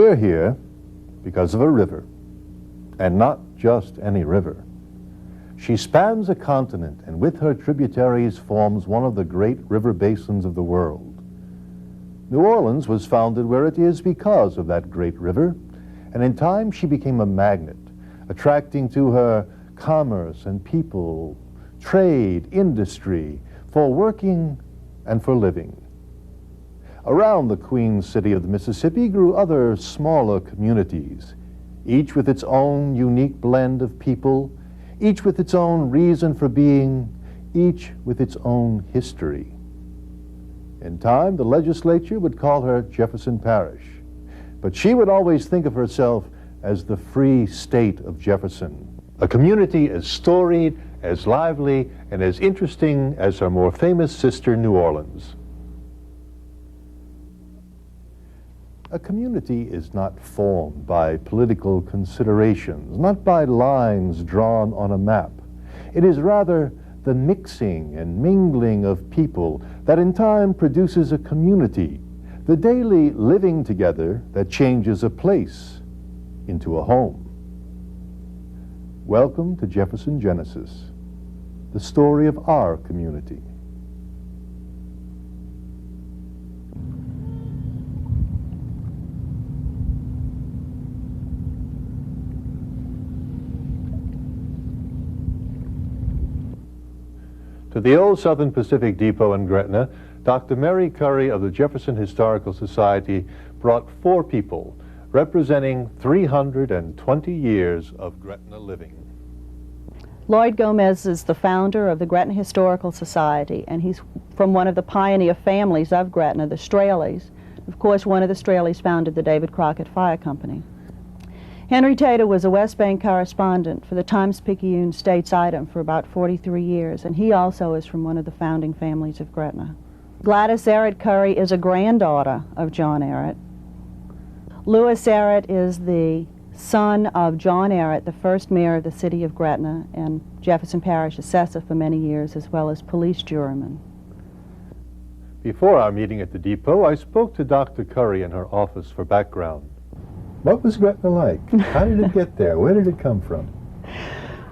We're here because of a river, and not just any river. She spans a continent and with her tributaries forms one of the great river basins of the world. New Orleans was founded where it is because of that great river, and in time she became a magnet, attracting to her commerce and people, trade, industry, for working and for living. Around the Queen City of the Mississippi grew other smaller communities, each with its own unique blend of people, each with its own reason for being, each with its own history. In time, the legislature would call her Jefferson Parish, but she would always think of herself as the Free State of Jefferson, a community as storied, as lively, and as interesting as her more famous sister, New Orleans. A community is not formed by political considerations, not by lines drawn on a map. It is rather the mixing and mingling of people that in time produces a community, the daily living together that changes a place into a home. Welcome to Jefferson Genesis, the story of our community. To the old Southern Pacific Depot in Gretna, Dr. Mary Curry of the Jefferson Historical Society brought 4 people representing 320 years of Gretna living. Lloyd Gomez is the founder of the Gretna Historical Society, and he's from one of the pioneer families of Gretna, the Straleys. Of course, one of the Straleys founded the David Crockett Fire Company. Henry Thoede was a West Bank correspondent for the Times-Picayune States Item for about 43 years, and he also is from one of the founding families of Gretna. Gladys Ehret Curry is a granddaughter of John Ehret. Louis Ehret is the son of John Ehret, the first mayor of the city of Gretna and Jefferson Parish assessor for many years, as well as police juryman. Before our meeting at the depot, I spoke to Dr. Curry in her office for background. What was Gretna like? How did it get there? Where did it come from?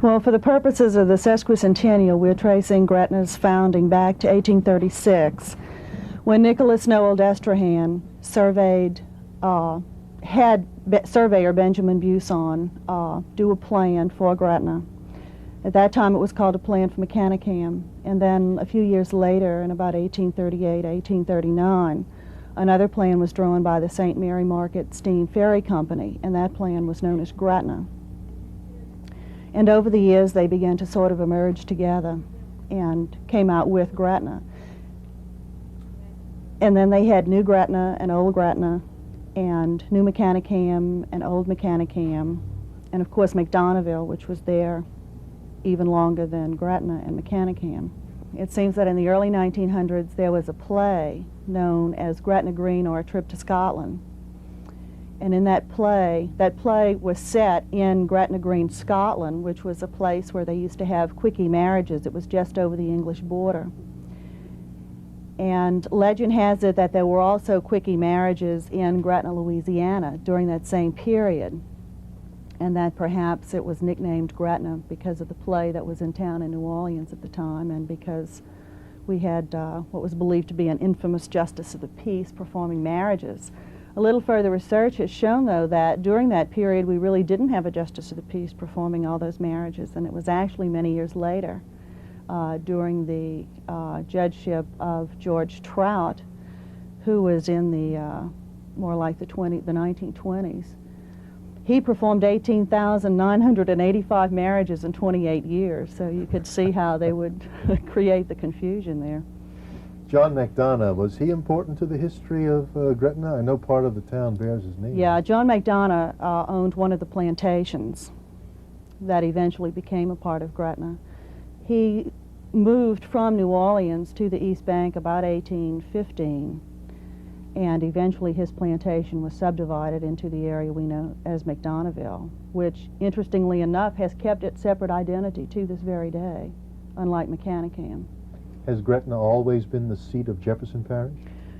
Well, for the purposes of the sesquicentennial, we're tracing Gretna's founding back to 1836, when Nicholas Noel Destrahan had surveyor Benjamin Buson do a plan for Gretna. At that time it was called a plan for Mechanicam, and then a few years later, in about 1838, 1839, another plan was drawn by the St. Mary Market Steam Ferry Company, and that plan was known as Gretna. And over the years they began to sort of emerge together and came out with Gretna. And then they had New Gretna and Old Gretna, and New Mechanicam and Old Mechanicam, and of course McDonoughville, which was there even longer than Gretna and Mechanicam. It seems that in the early 1900s there was a play known as Gretna Green or A Trip to Scotland. And in that play was set in Gretna Green, Scotland, which was a place where they used to have quickie marriages. It was just over the English border. And legend has it that there were also quickie marriages in Gretna, Louisiana during that same period, and that perhaps it was nicknamed Gretna because of the play that was in town in New Orleans at the time, and because we had what was believed to be an infamous justice of the peace performing marriages. A little further research has shown, though, that during that period we really didn't have a justice of the peace performing all those marriages, and it was actually many years later, during the judgeship of George Trout, who was in the more like the 1920s. He performed 18,985 marriages in 28 years, so you could see how they would create the confusion there. John McDonough, was he important to the history of Gretna? I know part of the town bears his name. Yeah, John McDonough owned one of the plantations that eventually became a part of Gretna. He moved from New Orleans to the East Bank about 1815, and eventually his plantation was subdivided into the area we know as McDonoughville, which, interestingly enough, has kept its separate identity to this very day, unlike Mechanicam. Has Gretna always been the seat of Jefferson Parish?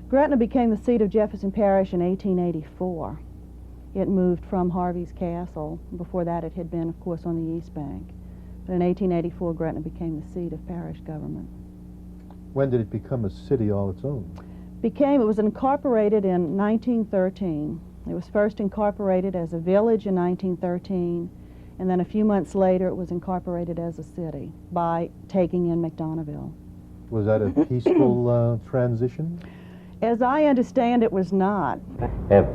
Gretna became the seat of Jefferson Parish in 1884. it moved from Harvey's Castle. Before that it had been, of course, on the East Bank. But in 1884, Gretna became the seat of parish government. When did it become a city all its own? It was incorporated in 1913. It was first incorporated as a village in 1913, and then a few months later it was incorporated as a city by taking in McDonoughville. Was that a peaceful transition? As I understand, it was not. If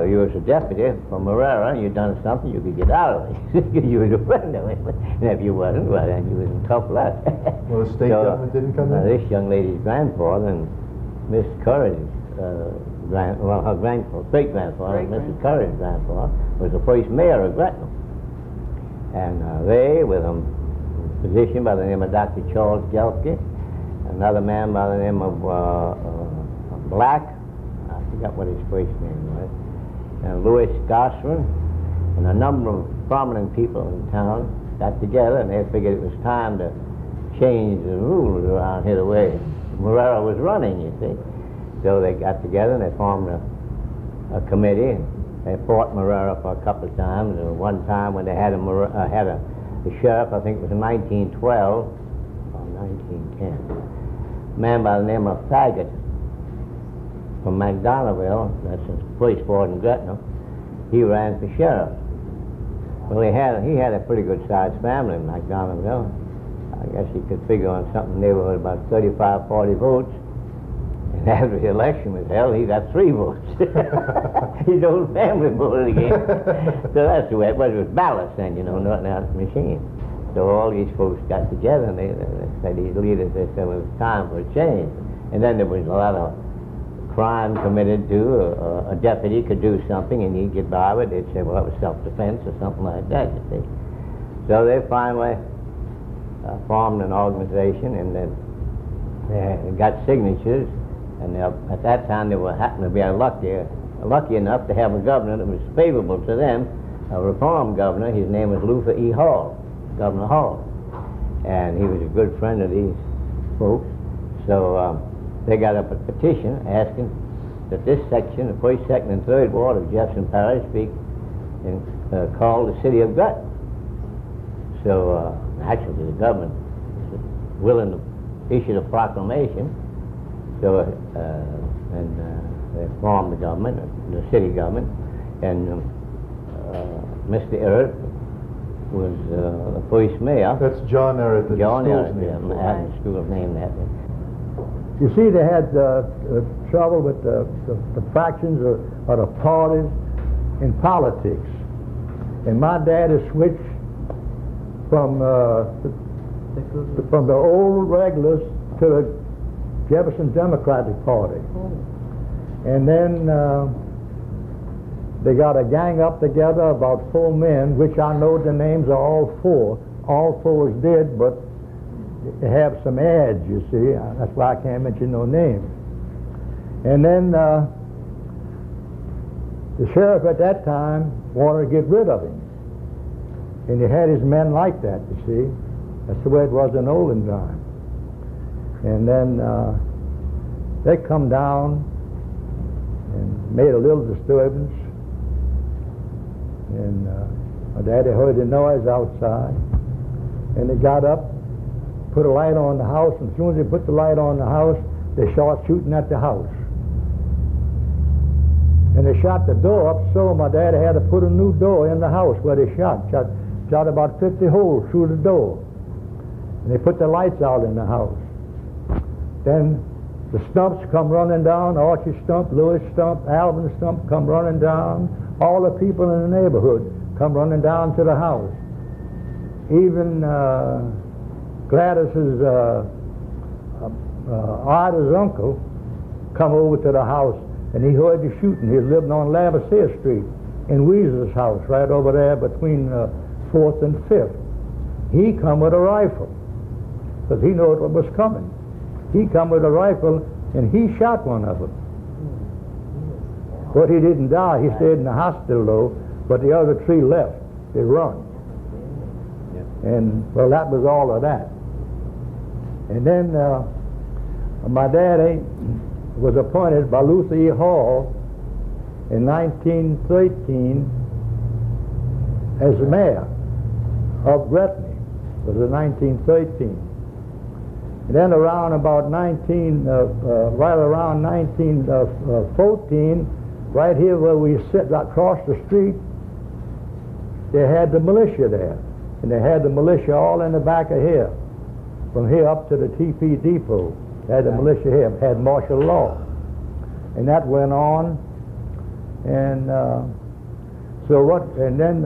you was a deputy from Marrero and you'd done something, you could get out of it. You was a friend of it. And if you wasn't, well, then you was in tough luck. Well, the state government didn't come in? This young lady's grandfather and Miss Curry's her grandfather, great-grandfather, Mrs. Curry's grandfather, was the first mayor of Gretna. And they, with a physician by the name of Dr. Charles Gelke, another man by the name of Black, I forgot what his first name was, and Louis Gossamer, and a number of prominent people in town got together, and they figured it was time to change the rules around here the way Marrero was running, you see. So they got together and they formed a committee, and they fought Marrero for a couple of times. And one time when they had the sheriff, I think it was in 1912 or 1910, a man by the name of Thoede from McDonoughville, that's the first ward in Gretna, he ran for sheriff. Well, he had a pretty good sized family in McDonoughville. I guess he could figure on something in the neighborhood about 35, 40 votes. And after the election was held, he got 3 votes. His whole family voted again. So that's the way it was. It was ballots then, you know, not out of the machine. So all these folks got together and they said, these leaders, they said it was time for a change. And then there was a lot of crime committed to, a deputy could do something and he'd get by with it. They'd say, well, that was self-defense or something like that, you see. So they finally formed an organization, and then they got signatures, and at that time they were happened to be lucky enough to have a governor that was favorable to them, a reform governor. His name was Luther E. Hall, Governor Hall, and he was a good friend of these folks. So they got up a petition asking that this section, the first, second, and third ward of Jefferson Parish, be called the city of Gretna. So actually the government was willing to issue a proclamation. So they formed the government, the city government, and Mr. Ehret was the first mayor. That's John Ehret, the John school's Ehret, name. yeah, the school named that. You see, they had trouble with the factions or the parties in politics. And my dad has switched from the old regulars to the Jefferson Democratic Party. And then they got a gang up together, about 4 men, which I know the names of all 4. All 4 did, but they have some ads, you see. That's why I can't mention no names. And then the sheriff at that time wanted to get rid of him. And he had his men like that, you see. That's the way it was in olden time. And then they come down and made a little disturbance. And my daddy heard the noise outside. And they got up, put a light on the house, and as soon as they put the light on the house, they started shooting at the house. And they shot the door up, so my daddy had to put a new door in the house where they shot about 50 holes through the door. And they put the lights out in the house. Then the Stumps come running down, Archie Stump, Louis Stump, Alvin Stump come running down. All the people in the neighborhood come running down to the house. Even Gladys's Ida's uncle come over to the house, and he heard the shooting. He was living on Lavassier Street in Weasel's house, right over there between 4th and 5th. He come with a rifle, because he knew what was coming. He come with a rifle, and he shot one of them. But he didn't die. He stayed in the hospital, though, but the other 3 left. They run. And, well, that was all of that. And then my daddy was appointed by Luther E. Hall in 1913 as mayor of Gretna. It was in 1913. And then around about right around 1914, right here where we sit across the street, they had the militia there. And they had the militia all in the back of here, from here up to the TP depot. They had the militia here, had martial law. And that went on. And and then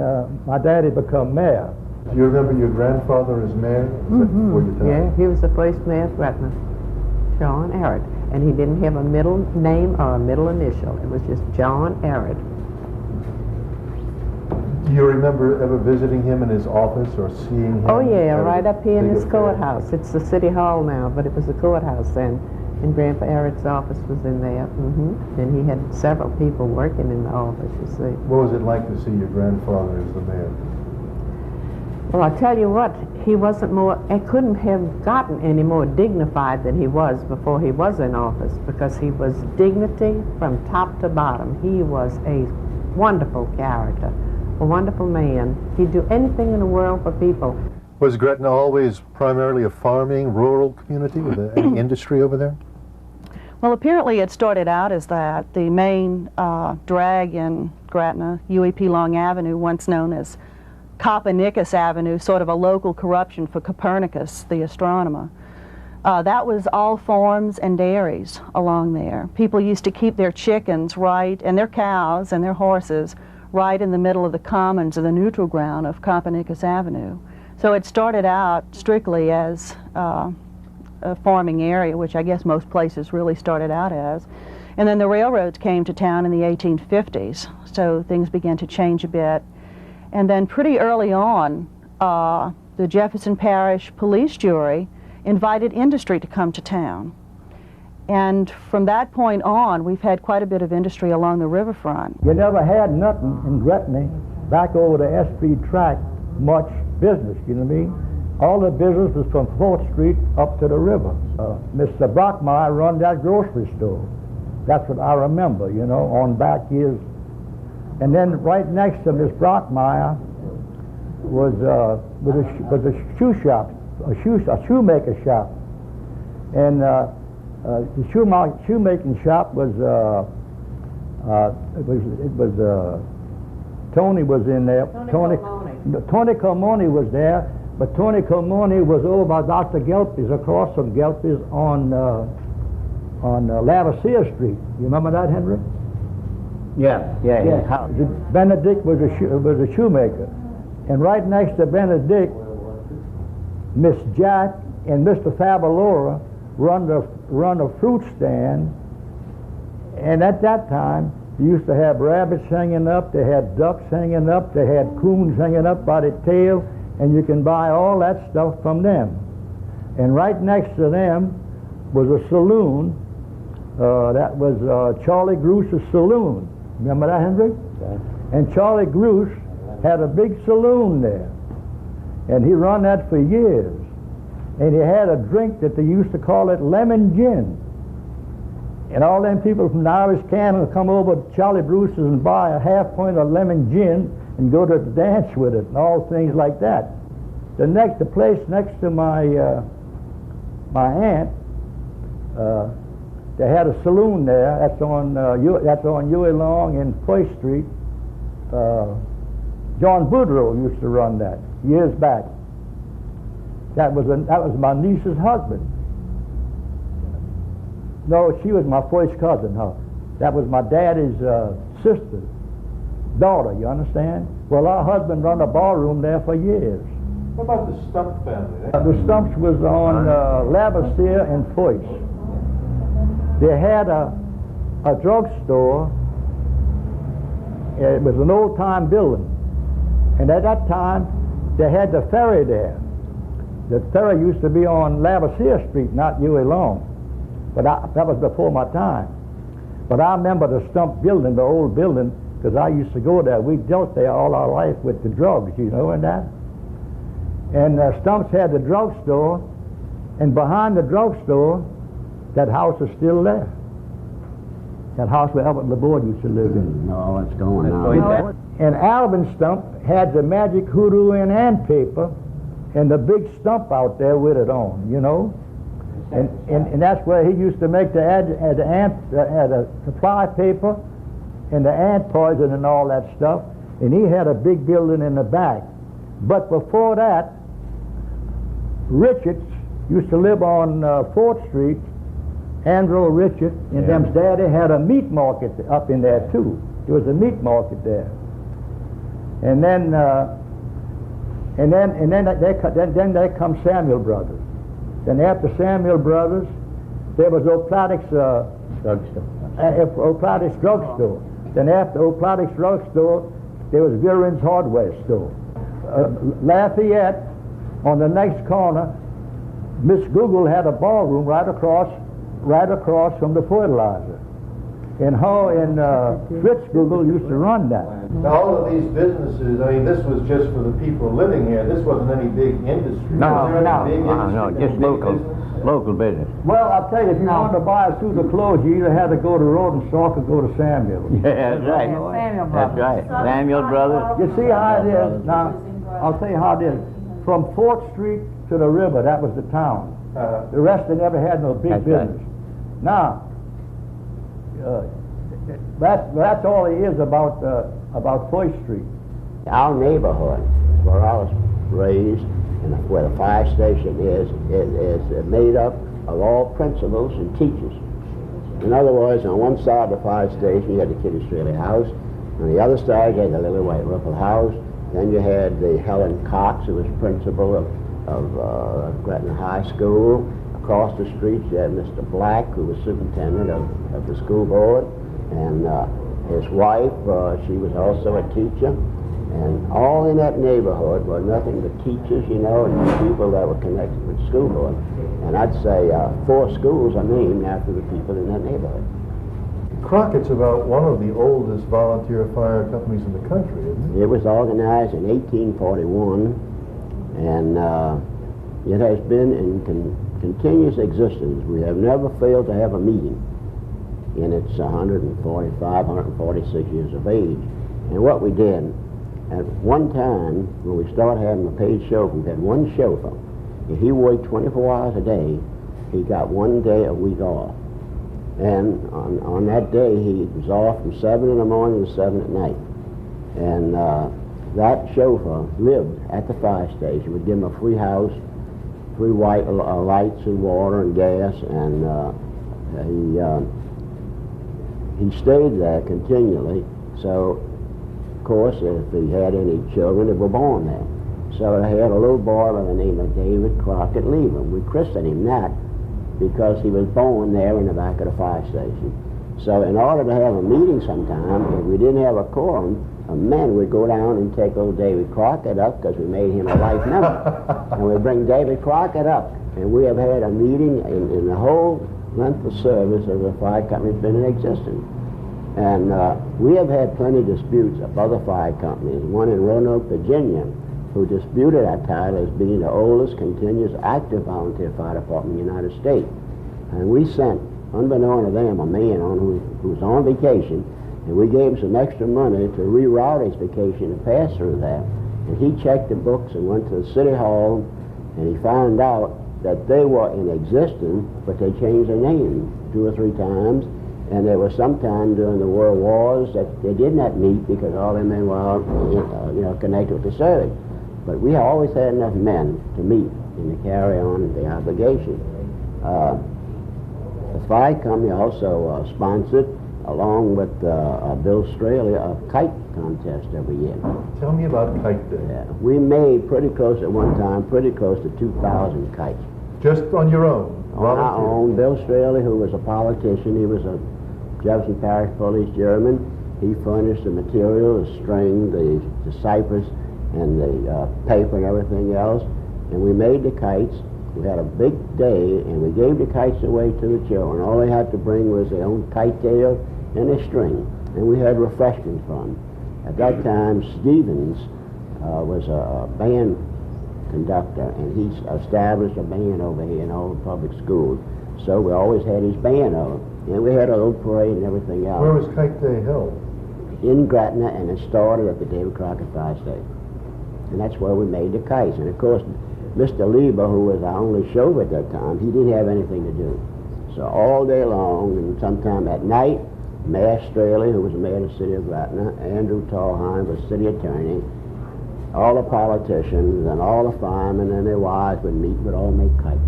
my daddy became mayor. Do you remember your grandfather as mayor? Yeah, he was the first mayor of Gretna, John Ehret. And he didn't have a middle name or a middle initial. It was just John Ehret. Do you remember ever visiting him in his office or seeing him? Oh yeah, right up here in his courthouse. It's the city hall now, but it was the courthouse then. And Grandpa Ehret's office was in there. And he had several people working in the office, you see. What was it like to see your grandfather as the mayor? Well, I'll tell you what, he wasn't more, I couldn't have gotten any more dignified than he was before he was in office, because he was dignity from top to bottom. He was a wonderful character, a wonderful man. He'd do anything in the world for people. Was Gretna always primarily a farming, rural community with any industry over there? Well, apparently it started out as that. The main drag in Gretna, UEP Long Avenue, once known as Copernicus Avenue, sort of a local corruption for Copernicus, the astronomer. That was all farms and dairies along there. People used to keep their chickens right, and their cows and their horses right in the middle of the commons of the neutral ground of Copernicus Avenue. So it started out strictly as a farming area, which I guess most places really started out as. And then the railroads came to town in the 1850s, so things began to change a bit. And then pretty early on, the Jefferson Parish police jury invited industry to come to town. And from that point on, we've had quite a bit of industry along the riverfront. You never had nothing in Gretna back over the SP track, much business, you know what I mean? All the business was from 4th Street up to the river. Mr. Brockmeyer run that grocery store. That's what I remember, you know, on back years. And then right next to Miss Brockmeyer was a shoe shop, a shoemaker shop. And the shoemaking shop was Tony was in there. Tony Carmoni was there, but Tony Carmoni was over by Dr. Gelpy's, across from Gelpy's on Lavassier Street. You remember that, Henry? Yeah. Benedict was a shoemaker, and right next to Benedict, Miss Jack and Mr. Favalora run a fruit stand, and at that time they used to have rabbits hanging up, they had ducks hanging up, they had coons hanging up by the tail, and you can buy all that stuff from them. And right next to them was a saloon. That was Charlie Gruce's saloon. Remember that, Henry? Okay. And Charlie Gruce had a big saloon there, and he run that for years. And he had a drink that they used to call it lemon gin. And all them people from the Irish can would come over to Charlie Bruce's and buy a half pint of lemon gin and go to the dance with it and all things like that. The place next to my aunt, they had a saloon there. That's on Huey Long and First Street. John Boudreau used to run that years back. That was my niece's husband. No, she was my first cousin. Huh? That was my daddy's sister's daughter. You understand? Well, our husband run a ballroom there for years. What about the Stump family? The Stumps was on Lavassier and Foyce. They had a drugstore. It was an old-time building. And at that time, they had the ferry there. The ferry used to be on Lavassier Street, not Huey Long. But that was before my time. But I remember the Stump building, the old building, because I used to go there. We dealt there all our life with the drugs, you know, and that. And Stumps had the drugstore, and behind the drugstore, that house is still there. That house where Albert LeBoard used to live in. No, it's going on. And Alvin Stump had the magic hoodoo and ant paper and the big stump out there with it on, you know. And that's where he used to make the supply paper and the ant poison and all that stuff. And he had a big building in the back. But before that, Richards used to live on 4th Street. Andrew Richards and them's daddy had a meat market up in there too. There was a meat market there. And then there comes Samuel Brothers. Then after Samuel Brothers, there was O'Pladdick's drugstore. Then after O'Pladdick's drugstore, there was Viren's hardware store. Lafayette, on the next corner, Miss Google had a ballroom right across from the fertilizer. And Fritz Google used to run that. Now, all of these businesses, I mean, this was just for the people living here. This wasn't any big industry. No, just local business. Well, I'll tell you, if you wanted to buy a suit of clothes, you either had to go to Rodenstock or go to Samuel. Yeah, that's right. That's right. Samuel Brothers. You see how it is? Now, I'll tell you how it is. From 4th Street to the river, that was the town. The rest, they never had no big business. Right. Now, that's all it is about 1st Street. Our neighborhood, where I was raised, and where the fire station is made up of all principals and teachers. In other words, on one side of the fire station, you had the Kitty Straley house. On the other side, you had the Little White Ripple house. Then you had the Helen Cox, who was principal of Gretna High School. Across the street, you had Mr. Black, who was superintendent of the school board, and his wife, she was also a teacher. And all in that neighborhood were nothing but teachers, you know, and people that were connected with the school board. And I'd say 4 schools are named after the people in that neighborhood. Crockett's about one of the oldest volunteer fire companies in the country, isn't it? It was organized in 1841, and it has been in continuous existence. We have never failed to have a meeting in its 146 years of age. And what we did, at one time, when we started having a paid chauffeur, we had one chauffeur. If he worked 24 hours a day, he got 1 day a week off. And on that day, he was off from 7 in the morning to 7 at night. And that chauffeur lived at the fire station. We'd give him a free house, free lights and water and gas, and he stayed there continually. So, of course, if he had any children, they were born there. So I had a little boy by the name of David Crockett Lever. We christened him that because he was born there in the back of the fire station. So in order to have a meeting sometime, if we didn't have a quorum of men, we'd go down and take old David Crockett up, because we made him a life member. And we'd bring David Crockett up. And we have had a meeting in the whole length of service of the fire company's been in existence. And we have had plenty of disputes of other fire companies. One in Roanoke, Virginia, who disputed our title as being the oldest continuous active volunteer fire department in the United States. And we sent, unbeknown to them, a man who was on vacation, and we gave him some extra money to reroute his vacation and pass through there. And he checked the books and went to the city hall, and he found out that they were in existence, but they changed their name 2 or 3 times. And there was some time during the World Wars that they did not meet because all the men were connected with the service. But we always had enough men to meet and to carry on the obligation. The fire company also sponsored, along with Bill Straley, a kite contest every year. Tell me about Kite Day. Yeah. We made pretty close at one time, pretty close to 2,000 kites. Just on your own? On our own. Bill Straley, who was a politician, he was a Jefferson Parish Police Chairman. He furnished the material, the string, the cypress, and the paper and everything else. And we made the kites. We had a big day, and we gave the kites away to the children. All they had to bring was their own kite tail and a string. And we had refreshments for them. At that time, Stevens was a band conductor, and he established a band over here in all the public schools. So we always had his band over. And we had a little parade and everything else. Where was Kite Day held? in Gretna, and it started at the David Crockett Fire Station. And that's where we made the kites. And of course, Mr. Lieber, who was our only chauffeur at that time, he didn't have anything to do. So all day long, and sometime at night, Mayor Straley, who was the mayor of the city of Gretna, Andrew Tallheim was city attorney, all the politicians and all the firemen and their wives would meet, would all make kites.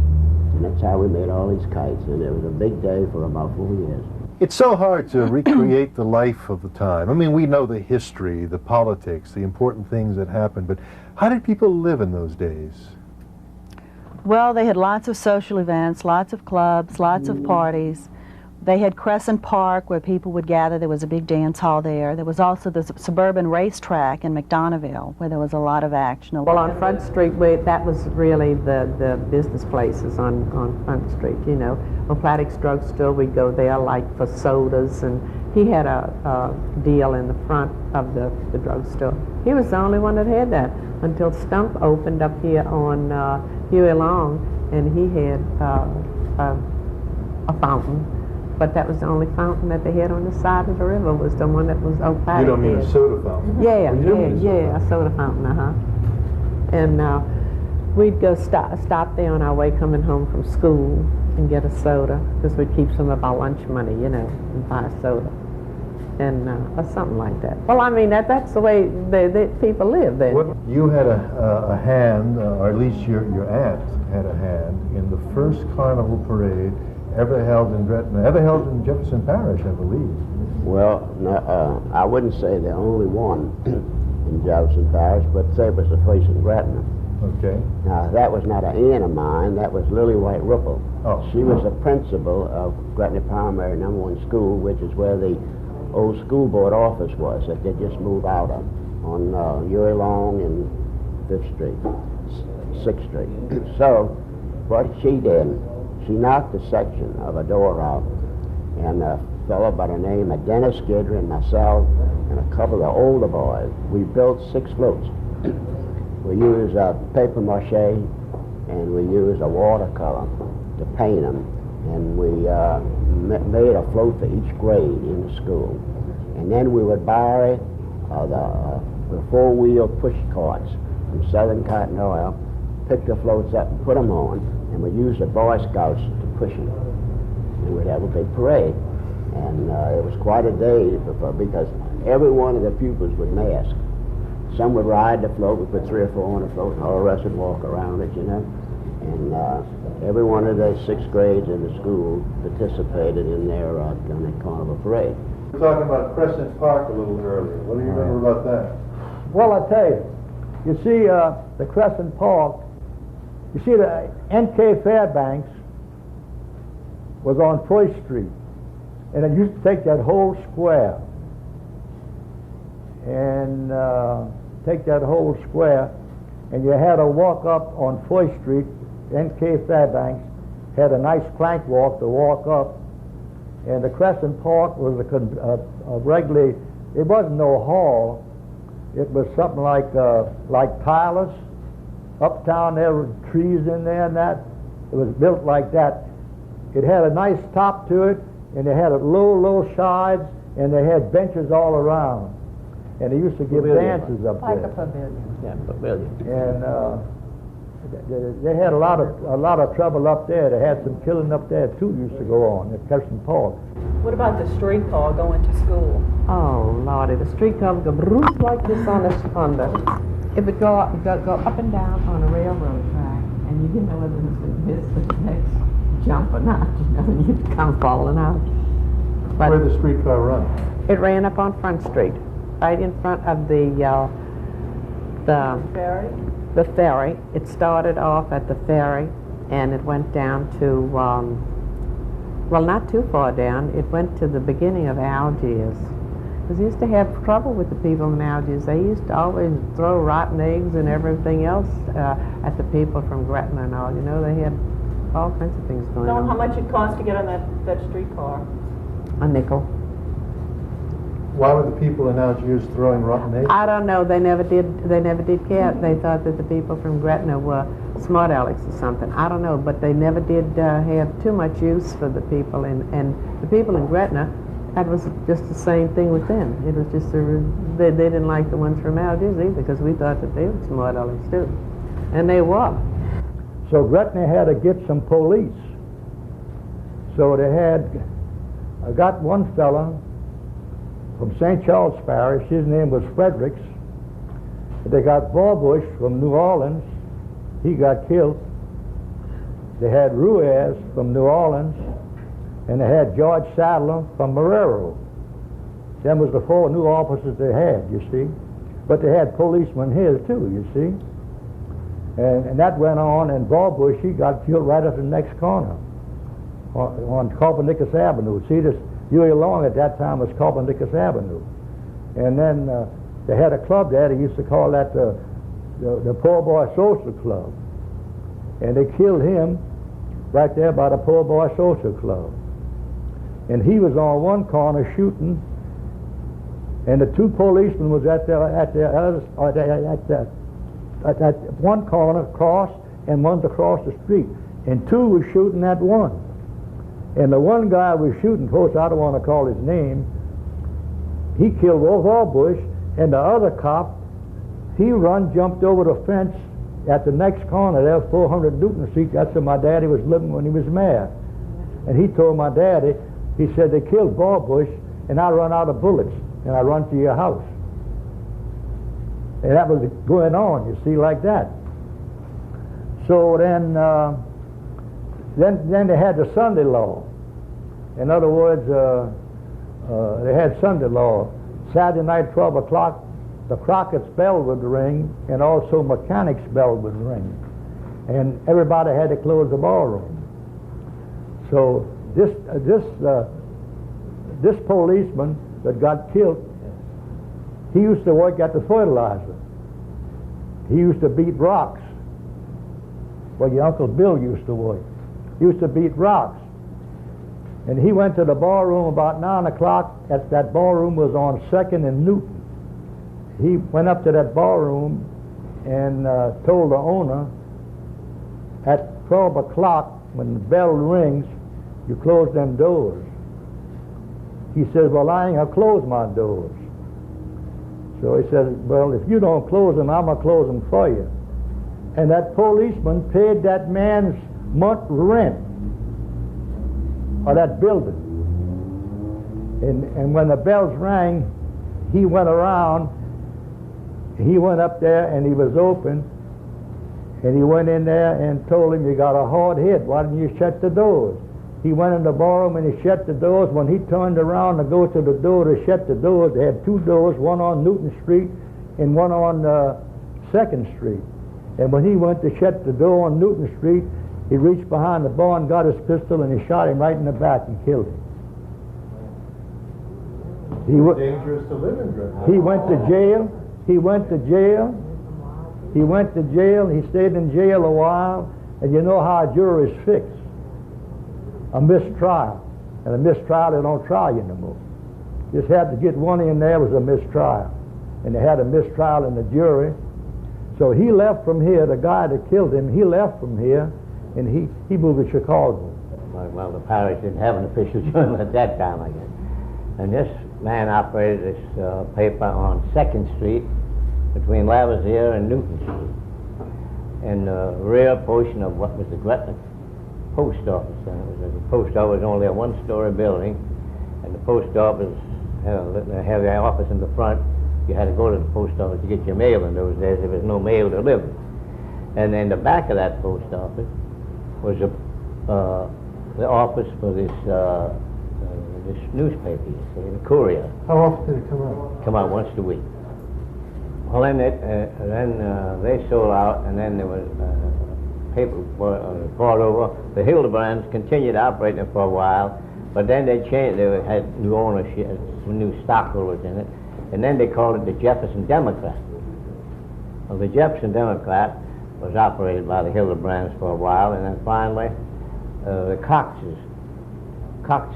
And that's how we made all these kites. And it was a big day for about 4 years. It's so hard to recreate the life of the time. I mean, we know the history, the politics, the important things that happened, but how did people live in those days? Well, they had lots of social events, lots of clubs, lots of parties. They had Crescent Park where people would gather. There was a big dance hall there. There was also the suburban racetrack in McDonoughville where there was a lot of action. Well, on Front Street, that was really the business places on Front Street, you know. Oplatix Drugstore, we'd go there like for sodas, and he had a deal in the front of the drugstore. He was the only one that had that until Stump opened up here on Huey Long, and he had a fountain. But that was the only fountain that they had on the side of the river, was the one that was Oplatix. You don't mean a soda fountain? Yeah, a soda fountain, And we'd go stop there on our way coming home from school and get a soda, because we'd keep some of our lunch money, you know, and buy a soda. And or something like that. Well, I mean, that's the way the people live then. You had a hand, or at least your aunt had a hand, in the first carnival parade ever held in Gretna, ever held in Jefferson Parish, I believe. Well, no, I wouldn't say the only one in Jefferson Parish, but say it was the first in Gretna. Okay. Now, that was not an aunt of mine, that was Lily White Ripple. Oh. She was the principal of Gretna Primary #1 School, which is where the old school board office was that they just moved out of, on Huey Long and 5th Street, 6th Street. So, what she did, she knocked a section of a door out, and a fellow by the name of Dennis Gidry and myself and a couple of older boys, we built 6 floats. We used paper mache and we used a watercolor to paint them, and we made a float for each grade in the school. And then we would buy the 4-wheel push carts from Southern Cotton Oil, pick the floats up and put them on, and we used the Boy Scouts to push them. And we'd have a big parade. And it was quite a day because every one of the pupils would mask. Some would ride the float, we put 3 or 4 on the float, and all the rest would walk around it, you know. And every one of the 6th grades in the school participated in their carnival parade. We were talking about Crescent Park a little earlier. What do you remember about that? Well, I tell you, you see the Crescent Park, you see the N.K. Fairbanks was on 1st Street, and it used to take that whole square, and and you had to walk up on 1st Street. N.K. Fairbanks had a nice plank walk to walk up, and the Crescent Park was a regularly, it wasn't no hall, it was something like Tyler's. Uptown there were trees in there and that. It was built like that. It had a nice top to it, and it had a low sides, and they had benches all around. And they used to give dances up there. Like a pavilion. Yeah, pavilion. And they had a lot of trouble up there. They had some killing up there too. Used to go on at Crescent Park. What about the streetcar going to school? Oh, Lordy, the streetcar would go broof like this on the, it would go up and down on a railroad track, and you didn't know whether it was going to miss the next jump or not, you know, and you'd come falling out. But where did the streetcar run? It ran up on Front Street, right in front of the ferry? The ferry. It started off at the ferry, and it went down to, well, not too far down. It went to the beginning of Algiers. Because they used to have trouble with the people in Algiers. They used to always throw rotten eggs and everything else at the people from Gretna and all. You know, they had all kinds of things going on. How much it cost to get on that streetcar? A nickel. Why were the people in Algiers throwing rotten eggs? I don't know. They never did care. They thought that the people from Gretna were smart alecks or something. I don't know, but they never did have too much use for the people and the people in Gretna. That was just the same thing with them. It was just they didn't like the ones from Algiers either, because we thought that they were smart alecks too, and they were. So Gretna had to get some police. So they had got one fella from St. Charles Parish. His name was Fredericks. They got Barbush from New Orleans. He got killed. They had Ruiz from New Orleans, and they had George Sadler from Marrero. Them was the 4 new officers they had, you see. But they had policemen here too, you see. And that went on, and Barbush, he got killed right at the next corner on Copernicus Avenue. See, this Huey Long at that time was Copernicus Avenue. And then they had a club there. They used to call that the Poor Boy Social Club. And they killed him right there by the Poor Boy Social Club. And he was on one corner shooting, and the 2 policemen was at one corner across, and one's across the street. And 2 was shooting at one. And the one guy was shooting, of course, I don't want to call his name. He killed Barbush, and the other cop, he jumped over the fence at the next corner there, 400 Newton Street. That's where my daddy was living when he was mayor. And he told my daddy, he said, they killed Barbush, and I run out of bullets, and I run to your house. And that was going on, you see, like that. So then they had the Sunday law. In other words, they had Sunday law. Saturday night, 12 o'clock, the Crockett's bell would ring, and also Mechanic's bell would ring. And everybody had to close the ballroom. So this policeman that got killed, he used to work at the fertilizer. He used to beat rocks. Well, your Uncle Bill used to work. He used to beat rocks. And he went to the ballroom about 9 o'clock. That ballroom was on 2nd and Newton. He went up to that ballroom and told the owner, at 12 o'clock, when the bell rings, you close them doors. He says, well, I ain't gonna close my doors. So he says, well, if you don't close them, I'm gonna close them for you. And that policeman paid that man's month rent of that building. And when the bells rang, he went around, he went up there and he was open, and he went in there and told him, you got a hard hit, why didn't you shut the doors? He went in the ballroom and he shut the doors. When he turned around to go to the door to shut the doors, they had 2 doors, one on Newton Street and one on 2nd Street. And when he went to shut the door on Newton Street, he reached behind the bar and got his pistol, and he shot him right in the back and killed him. Dangerous to live in Gretna. He went to jail. He went to jail. He went to jail. He stayed in jail a while. And you know how a jury is fixed. A mistrial. And a mistrial, they don't try you no more. Just had to get one in there was a mistrial. And they had a mistrial in the jury. So he left from here, the guy that killed him, he left from here, and he moved to Chicago. Well, the parish didn't have an official journal at that time, I guess. And this man operated this paper on 2nd Street between Lavoisier and Newton Street, in the rear portion of what was the Gretna post office. And the post office was only a 1-story building, and the post office had the office in the front. You had to go to the post office to get your mail in those days. There was no mail delivered. And in the back of that post office was the office for this newspaper, you see, the Courier. How often did it come out? Come out once a week. Well, then they sold out, and then there was paper brought over. The Hildebrands continued operating for a while, but then they changed. They had new ownership, new stockholders in it, and then they called it the Jefferson Democrat. Well, the Jefferson Democrat was operated by the Hildebrands for a while, and then finally the Cox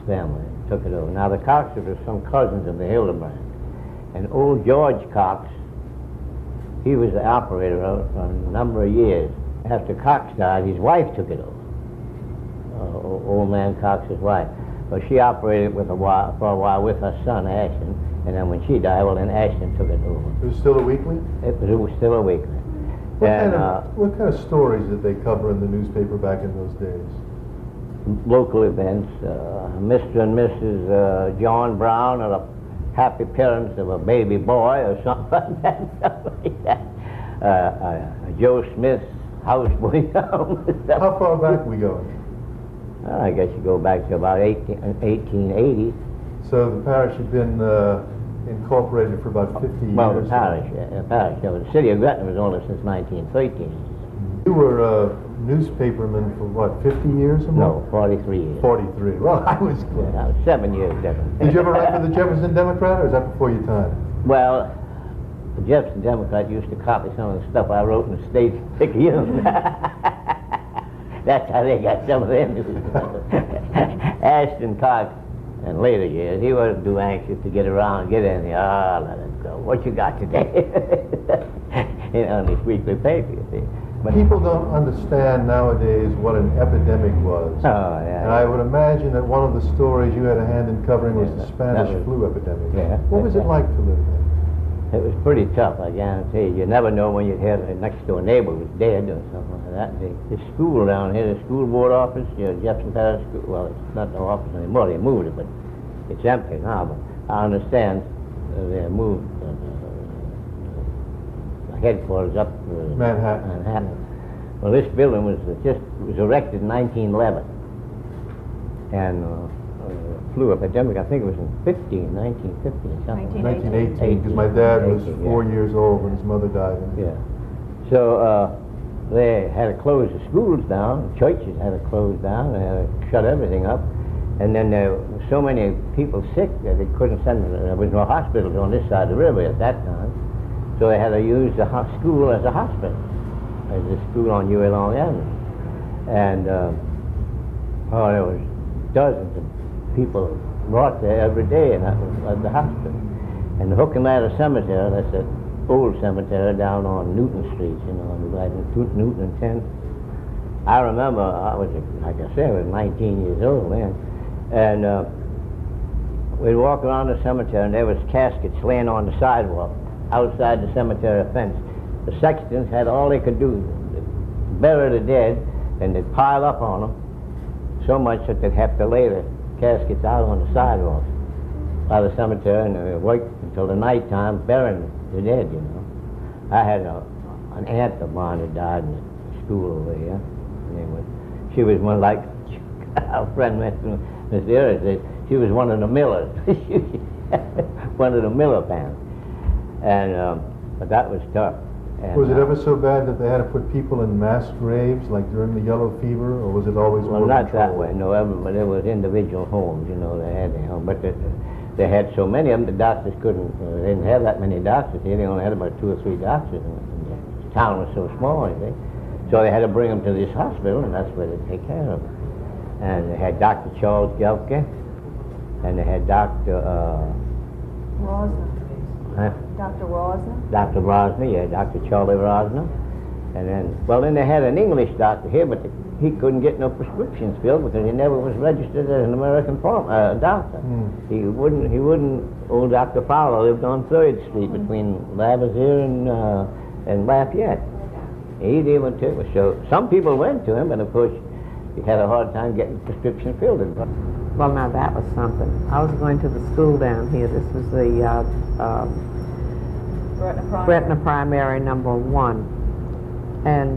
family took it over. Now the Coxes were some cousins of the Hildebrands, and old George Cox, he was the operator of it for a number of years. After Cox died, his wife took it over, old man Cox's wife. But she operated for a while with her son, Ashton, and then when she died, well, then Ashton took it over. It was still a weekly? It was still a weekly. What kind of stories did they cover in the newspaper back in those days? Local events, Mr. and Mrs. John Brown, or the happy parents of a baby boy, or something like that. Joe Smith's houseboy. How far back are we going? I guess you go back to about 1880. So the parish had been incorporated for about 50 years? Well, the parish. The city of Gretna was only since 1913. You were a newspaperman for what, 50 years or more? No, 43 years. 43. Well, I was close. Yeah, I was 7 years different. Did you ever write for the Jefferson Democrat, or is that before your time? Well, the Jefferson Democrat used to copy some of the stuff I wrote in the States Picayune. That's how they got some of them news. Ashton Cox, in later years, he wasn't too anxious to get around, get in there. Let it go. What you got today? On this weekly paper, you see. But people don't understand nowadays what an epidemic was. Oh, yeah. And I would imagine that one of the stories you had a hand in covering was the Spanish flu epidemic. Yeah. What was it like to live there? It was pretty tough, I guarantee you. You never know when you'd hear the next door neighbor was dead or something like that. The school down here, the school board office, Jefferson Parish School, well, it's not no office anymore. They moved it, but it's empty now. But I understand they moved headquarters up Manhattan. Well, this building was erected in 1911, and flu epidemic, I think it was in 1915, something. 1918, because my dad was 4 years old when his mother died. Yeah. So they had to close the schools down, churches had to close down, they had to shut everything up, and then there were so many people sick that they couldn't send them. There was no hospitals on this side of the river at that time. So they had to use the school as a hospital, as a school on UA Long Avenue. And there was dozens of people brought there every day, and that was at the hospital. And the Hook and Ladder Cemetery, that's an old cemetery down on Newton Street, Newton and 10th. I remember, I was, like I said, I was 19 years old then, and we'd walk around the cemetery, and there was caskets laying on the sidewalk outside the cemetery fence. The sextons had all they could do, bury the dead, and they'd pile up on them so much that they'd have to lay the caskets out on the sidewalk by the cemetery, and they'd wait until the night time burying the dead, you know. I had an aunt of mine that died in the school over here. Anyway, she was one like our friend Miss Ehret said, she was one of the millers, one of the miller family. And but that was tough. And, was it ever so bad that they had to put people in mass graves, like during the yellow fever, or was it always well, more not controlled? that way, no. But there was individual homes, you know, they had their home. But they had so many of them, the doctors couldn't, they didn't have that many doctors here. They only had about 2 or 3 doctors, and the town was so small, you see. So they had to bring them to this hospital, and that's where they take care of them. And they had Dr. Charles Gelke, and they had Dr. Rosner. Huh? Dr. Rosner? Dr. Rosner, yeah, Dr. Charlie Rosner. And then they had an English doctor here, but he couldn't get no prescriptions filled because he never was registered as an American doctor. He wouldn't, old Dr. Fowler lived on 3rd Street between Lavoisier and Lafayette. He didn't take it. So some people went to him, but of course, he had a hard time getting prescription filled. Well, now that was something. I was going to the school down here. This was the Gretna Primary number 1. And,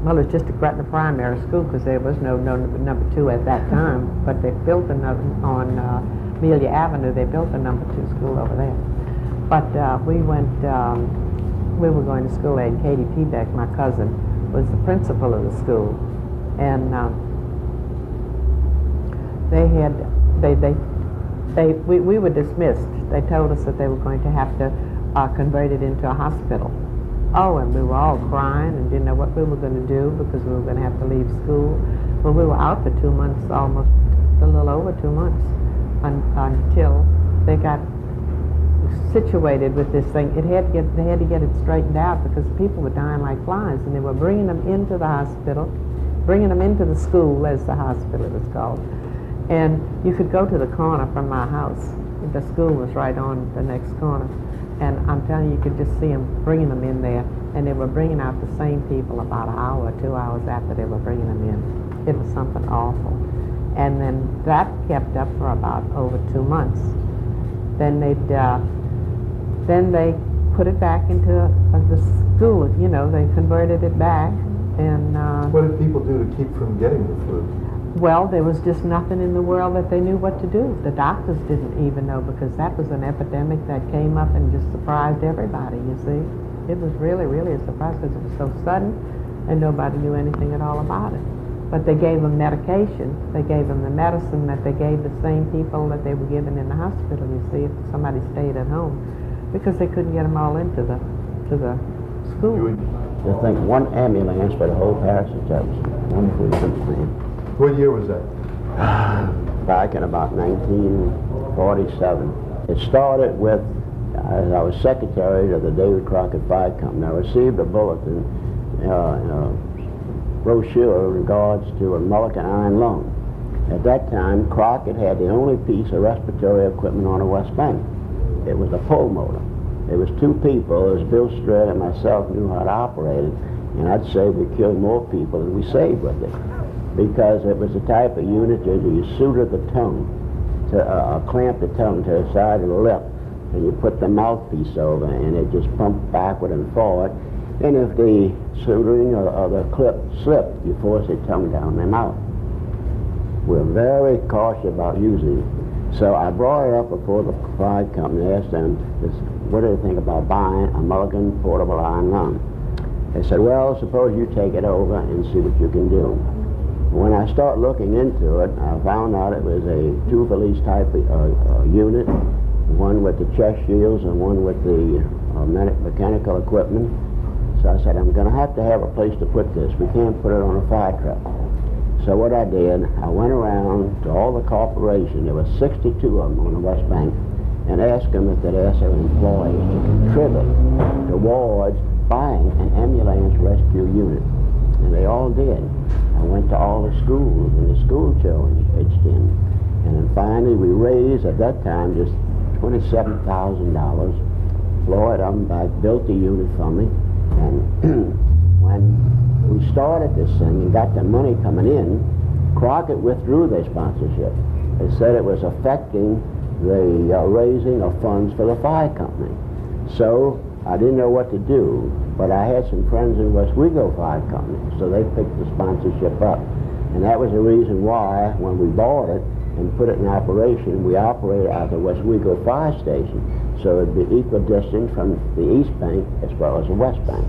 well, it was just a Gretna Primary school because there was no number 2 at that time. But they built another on Amelia Avenue. They built a number 2 school over there. But we were going to school there, and Katie Peebeck, my cousin, was the principal of the school. And we were dismissed. They told us that they were going to have to convert it into a hospital. Oh, and we were all crying and didn't know what we were going to do because we were going to have to leave school. Well, we were out for 2 months, almost a little over 2 months, until they got situated with this thing. They had to get it straightened out because people were dying like flies, and they were bringing them into the hospital, bringing them into the school, as the hospital was called. And you could go to the corner from my house. The school was right on the next corner. And I'm telling you, you could just see them bringing them in there. And they were bringing out the same people about an hour or 2 hours after they were bringing them in. It was something awful. And then that kept up for about over 2 months. Then they put it back into the school. You know, they converted it back. And what did people do to keep from getting the flu? well, there was just nothing in the world that they knew what to do. The doctors didn't even know, because that was an epidemic that came up and just surprised everybody, you see. It was really, really a surprise because it was so sudden and nobody knew anything at all about it. But they gave them medication. They gave them the medicine that they gave the same people that they were given in the hospital, you see, if somebody stayed at home, because they couldn't get them all into the school. Just think, one ambulance for the whole parish of Jefferson. Wonderful plan. What year was that? Back in about 1947. It started with, as I was secretary of the David Crockett Fire Company, I received a bulletin, brochure in regards to a Mulligan iron lung. At that time, Crockett had the only piece of respiratory equipment on the West Bank. It was a pulmotor. It was two people, it was Bill Strait and myself, knew how to operate it, and I'd say we killed more people than we saved with it, because it was the type of unit that you sutured the tongue, to clamp the tongue to the side of the lip, and you put the mouthpiece over, and it just pumped backward and forward, and if the suturing or the clip slipped, you force the tongue down the mouth. We're very cautious about using it. So I brought it up before the fire company, asked them, what do they think about buying a Mulligan portable iron lung? They said, well, suppose you take it over and see what you can do. When I start looking into it, I found out it was a two valise type unit, one with the chest shields and one with the mechanical equipment. So I said, I'm going to have a place to put this. We can't put it on a fire truck. So what I did, I went around to all the corporations, there were 62 of them on the West Bank, and asked them if they'd ask their employees to contribute towards buying an ambulance rescue unit. And they all did. I went to all the schools, and the school children pitched in. And then finally we raised, at that time, just $27,000. Lloyd Umback built the unit for me, and when we started this thing and got the money coming in, Crockett withdrew their sponsorship. They said it was affecting the raising of funds for the fire company. So I didn't know what to do, but I had some friends in Westwego Fire Company, so they picked the sponsorship up. And that was the reason why, when we bought it and put it in operation, we operated out of the Westwego Fire Station, so it'd be equidistant from the East Bank as well as the West Bank.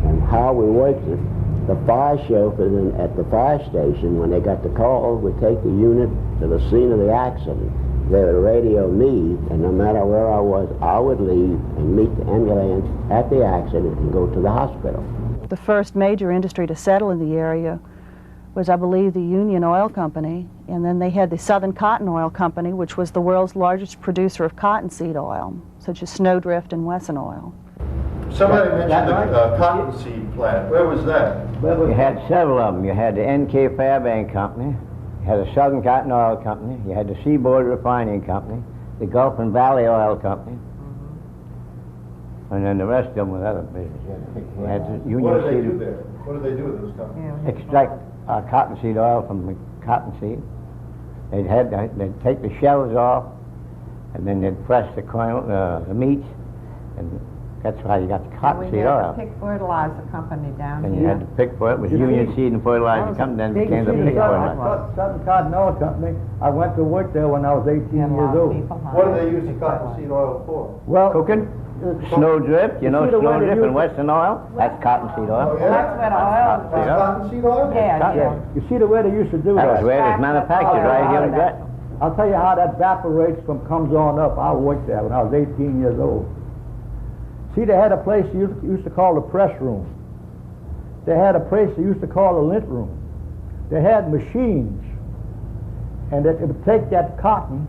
And how we worked it, the fire chauffeurs at the fire station, when they got the call, would take the unit to the scene of the accident. They would radio me, and no matter where I was, I would leave and meet the ambulance at the accident and go to the hospital. The first major industry to settle in the area was, I believe, the Union Oil Company, and then they had the Southern Cotton Oil Company, which was the world's largest producer of cottonseed oil, such as Snowdrift and Wesson Oil. Somebody mentioned the cottonseed plant. Where was that? You had several of them. You had the N.K. Fairbank Company, you had the Southern Cotton Oil Company, you had the Seaboard Refining Company, the Gulf and Valley Oil Company, and then the rest of them with other business. You had the Union What did they Seed. do there? What did they do with those companies? Extract cottonseed oil from the cottonseed. They'd take the shells off, and then they'd press the meats, and that's how you got the cottonseed oil. We had the Pick Fertilizer Company down And here. you had to pick for it. It was Union Seed and Fertilizer Company, then it became the Pick Fertilizer. Southern Cotton Oil Company. I went to work there when I was 18 years old. What do they use the cottonseed oil for? Well, Cooking? Snowdrift, you know Snowdrift and Western oil? That's cottonseed oil. Oh, yeah? That's where the oil is. That's cottonseed oil? Yeah. you see the way they used to do That was that? where it was manufactured, right here in Gretna. I'll tell you how that evaporates from comes on up. I worked there when I was 18 years old. See, they had a place they used to call the press room. They had a place they used to call the lint room. They had machines, and it would take that cotton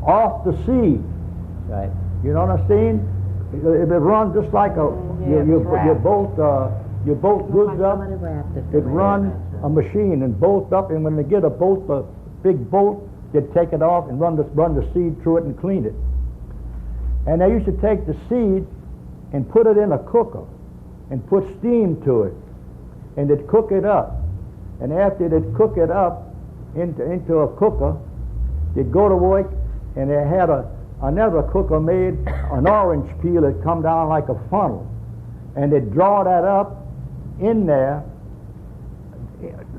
off the seed. Right. You know what I'm saying? It would run just like a you bolt goods up. It run a machine and bolt up, and when they get a bolt, a big bolt, they'd take it off and run the seed through it and clean it. And they used to take the seed and put it in a cooker and put steam to it, and they'd cook it up. And after they'd cook it up into a cooker, they'd go to work, and they had another cooker made an orange peel that come down like a funnel, and they'd draw that up in there,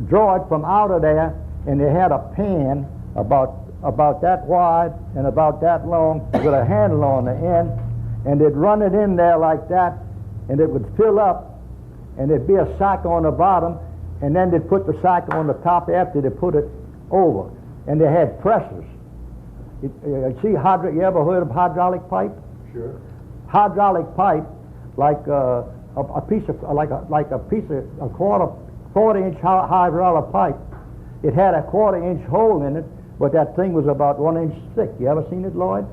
draw it from out of there, and they had a pan about that wide and about that long with a handle on the end, and they'd run it in there like that, and it would fill up, and there'd be a sack on the bottom, and then they'd put the sack on the top after they put it over. And they had presses. You ever heard of hydraulic pipe? Sure. Hydraulic pipe, like a quarter-inch hydraulic pipe. It had a quarter-inch hole in it, but that thing was about 1 inch thick. You ever seen it, Lloyd?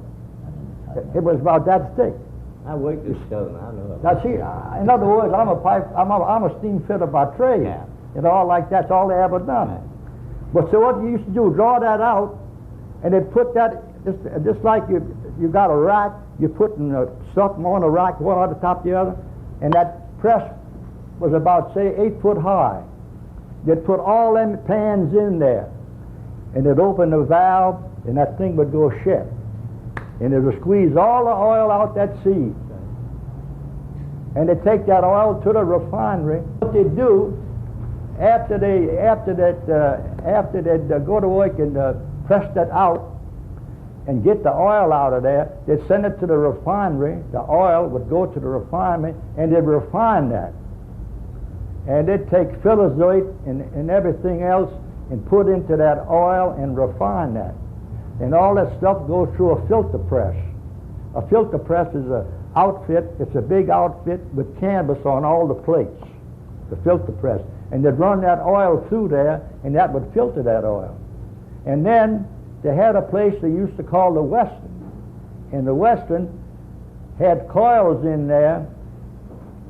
It was about that thick. I worked this show, and I know. Now see, in other words, I'm a steam fitter by trade. Yeah. And all like that's all they ever done. Right. But so what you used to do, draw that out, and they put that just like you got a rack, you're putting something on a rack, one on the top of the other, and that press was about, say, 8 foot high. They'd put all them pans in there, and they'd open the valve, and that thing would go shut. And it would squeeze all the oil out that seed. And they'd take that oil to the refinery. What they'd do, after they'd go to work and press that out and get the oil out of there, they'd send it to the refinery. The oil would go to the refinery, and they'd refine that. And they'd take filazite and everything else and put into that oil and refine that. And all that stuff goes through a filter press. A filter press is an outfit, it's a big outfit with canvas on all the plates, the filter press. And they'd run that oil through there, and that would filter that oil. And then they had a place they used to call the Western. And the Western had coils in there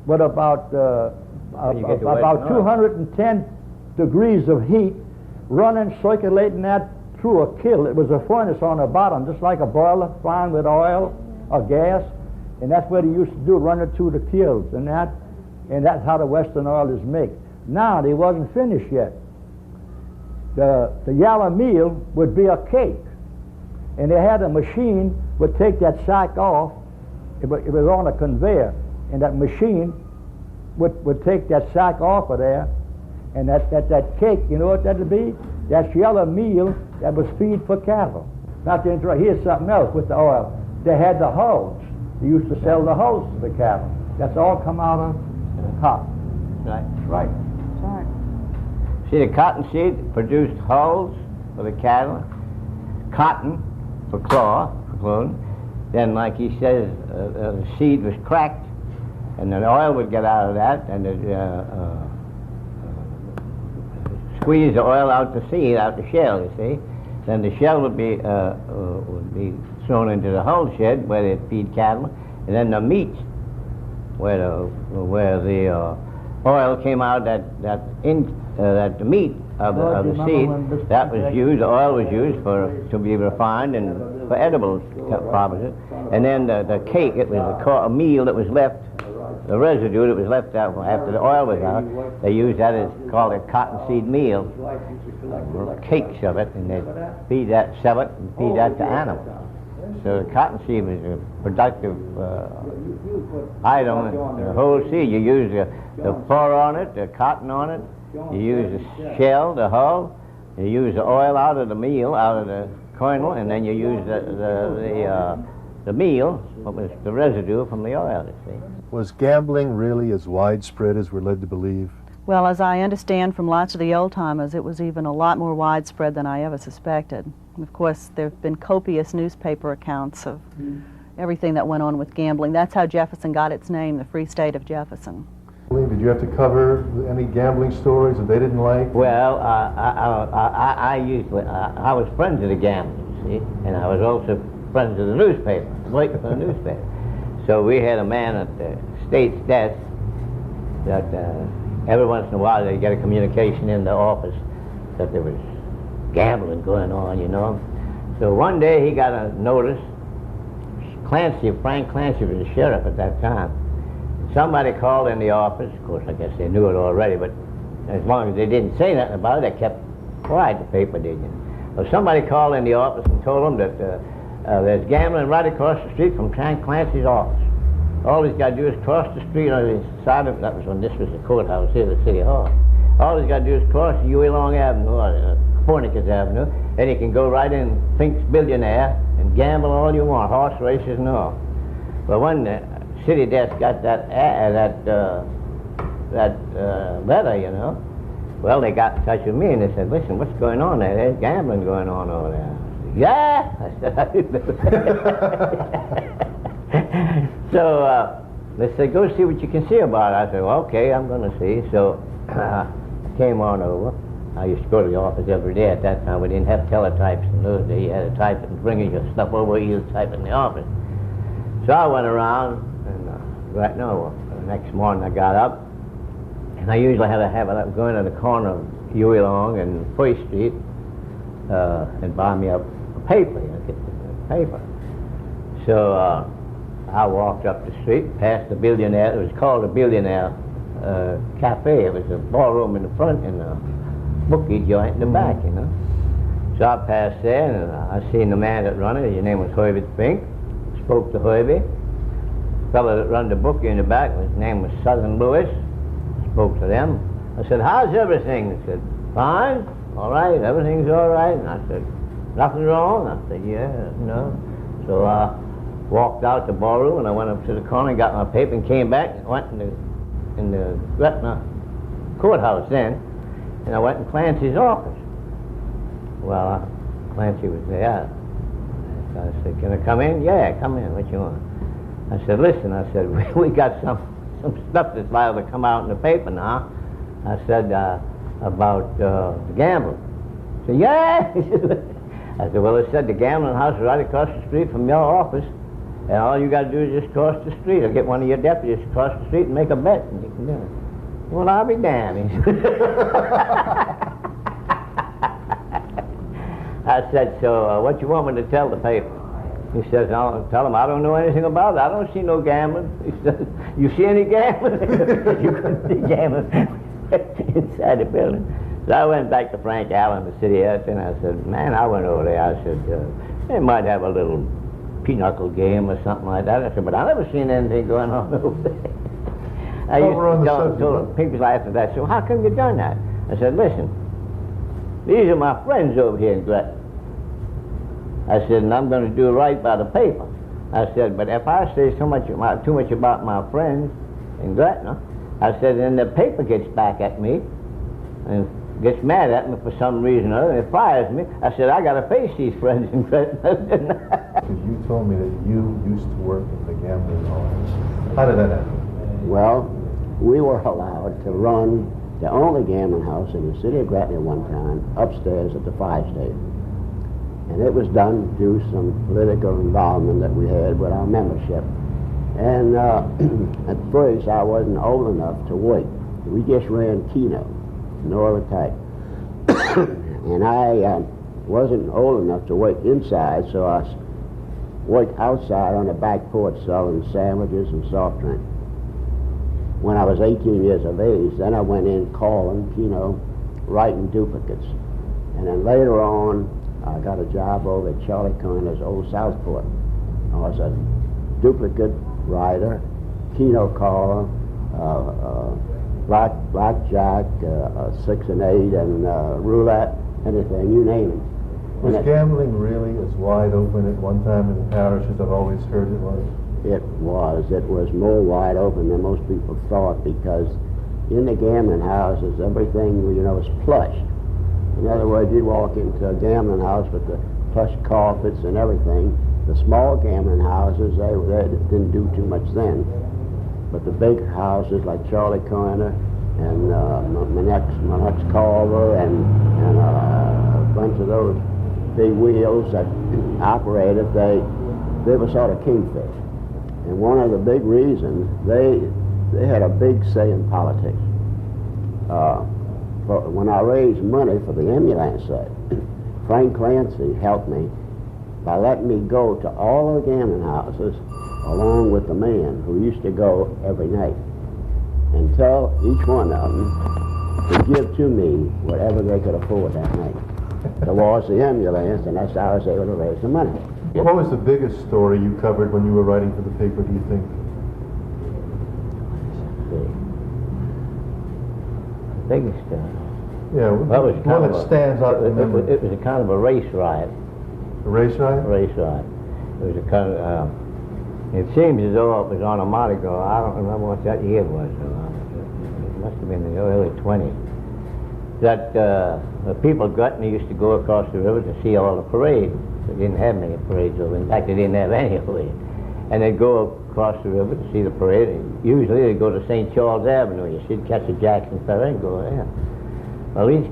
with about 210 degrees of heat running, circulating that through a kiln. It was a furnace on the bottom, just like a boiler, flying with oil or gas. And that's what they used to do, run it through the kilns. And that's how the Western oil is made. Now, they wasn't finished yet. The yellow meal would be a cake. And they had a machine would take that sack off. It was on a conveyor. And that machine would take that sack off of there. And that cake, you know what that would be? That's yellow meal that was feed for cattle. Not to interrupt, here's something else with the oil. They had the hulls. They used to sell the hulls to the cattle. That's all come out of cotton. Right. Right. Sorry. See, the cotton seed produced hulls for the cattle, cotton for clothing. Then, like he says, the seed was cracked, and then oil would get out of that, and squeeze the oil out the seed, out the shell, you see. Then the shell would be thrown into the hull shed where they feed cattle, and then the meat, where the oil came out, that the meat of the seed, that was used. The oil was used to be refined and for edible purposes. And then the cake, it was a meal that was left. The residue that was left out after the oil was out, they used that as called a cottonseed meal, cakes of it, and they feed that, sell it, and feed that to animals. So the cottonseed was a productive item. The whole seed, you use the fur on it, the cotton on it, you use the shell, the hull, you use the oil out of the meal, out of the kernel, and then you use the meal, what was the residue from the oil, you see. Was gambling really as widespread as we're led to believe? Well, as I understand from lots of the old-timers, it was even a lot more widespread than I ever suspected. And of course, there have been copious newspaper accounts of everything that went on with gambling. That's how Jefferson got its name, the Free State of Jefferson. Did you have to cover any gambling stories that they didn't like? Well, I was friends of the gamblers, see, and I was also friends of the newspaper, working for the newspaper. So we had a man at the state's desk that every once in a while they get a communication in the office that there was gambling going on, you know. So one day he got a notice. Frank Clancy was the sheriff at that time. Somebody called in the office. Of course, I guess they knew it already, but as long as they didn't say nothing about it, they kept quiet. The paper did, you know. So somebody called in the office and told them that there's gambling right across the street from Frank Clancy's office. All he's got to do is cross the street on the side of, that was when this was the courthouse here, the city hall. All he's got to do is cross Huey Long Avenue, or Fornicus Avenue, and he can go right in Fink's Billionaire and gamble all you want, horse races and all. But when the city desk got that letter, you know, well, they got in touch with me and they said, listen, what's going on there? There's gambling going on over there. Yeah? I said, I didn't know that. So they said, go see what you can see about it. I said, well, okay, I'm going to see. So I came on over. I used to go to the office every day. At that time, we didn't have teletypes in those days. You had to type it and bring your stuff over, you type it in the office. So I went around, and the next morning I got up, and I usually had to have it going to the corner of Huey Long and First Street and buy me a paper, you know, get the paper. So I walked up the street, past the Billionaire. It was called the Billionaire Cafe. It was a ballroom in the front and a bookie joint in the back, you know. So I passed there, and I seen the man that run it. His name was Thoede Fink. Spoke to Thoede. The fellow that run the bookie in the back, his name was Southern Lewis. Spoke to them. I said, how's everything? They said, fine, all right, everything's all right. And I said, nothing wrong? I said, yeah, no. So I walked out the ballroom, and I went up to the corner and got my paper and came back and went in the Gretna courthouse then, and I went in Clancy's office. Well, Clancy was there. So I said, can I come in? Yeah, come in, what you want? I said, listen, I said, we got some stuff that's liable to come out in the paper now. I said, about the gambling. He said, yeah. I said, well, it said the gambling house is right across the street from your office, and all you got to do is just cross the street, or get one of your deputies to cross the street and make a bet, and you can do it. Well, I'll be damned. I said, so what you want me to tell the paper? He says, I'll tell them I don't know anything about it. I don't see no gambling. He says, you see any gambling? You couldn't see gambling inside the building. So I went back to Frank Allen, the city editor, and I said, man, I went over there. I said, they might have a little pinochle game or something like that. I said, but I never seen anything going on over there. I used to tell people after that, so how come you done that? I said, listen, these are my friends over here in Gretna. I said, and I'm going to do right by the paper. I said, but if I say too much about my friends in Gretna, I said, then the paper gets back at me and gets mad at me for some reason or other, and it fires me. I said, I got to face these friends in Gretna. You told me that you used to work in the gambling halls. How did that happen? Well, we were allowed to run the only gambling house in the city of Gretna one time, upstairs at the fire station. And it was done due to some political involvement that we had with our membership. And at first, I wasn't old enough to work. We just ran Keno, no other type. And I wasn't old enough to work inside, so I worked outside on the back porch selling sandwiches and soft drink. When I was 18 years of age, then I went in calling, writing duplicates. And then later on, I got a job over at Charlie Coyner's old Southport. I was a duplicate writer, Keno caller, blackjack, 6 and 8, and roulette, anything, you name it. Was gambling really as wide open at one time in the parish as I've always heard it was? It was more wide open than most people thought, because in the gambling houses, everything, was plush. In other words, you'd walk into a gambling house with the plush carpets and everything. The small gambling houses, they didn't do too much then. But the big houses like Charlie Coyner and Manex Carver and a bunch of those big wheels that operated, they were sort of kingfish. And one of the big reasons, they had a big say in politics. when I raised money for the ambulance set, Frank Clancy helped me by letting me go to all the gambling houses along with the man who used to go every night and tell each one of them to give to me whatever they could afford that night towards the ambulance, and that's how I was able to raise the money. What was the biggest story you covered when you were writing for the paper, do you think? The biggest Yeah, well, it was one that stands out in memory. It was a kind of a race riot. A race riot? Race riot. It was a kind of, it seems as though it was on a Mardi Gras. I don't remember what that year was. It must have been in the early 20s. That the people of Gretna used to go across the river to see all the parades. They didn't have many parades over. In fact, they didn't have any parade. And they'd go across the river to see the parade. And usually they'd go to St. Charles Avenue. You should catch a Jackson ferry and go there. Well, these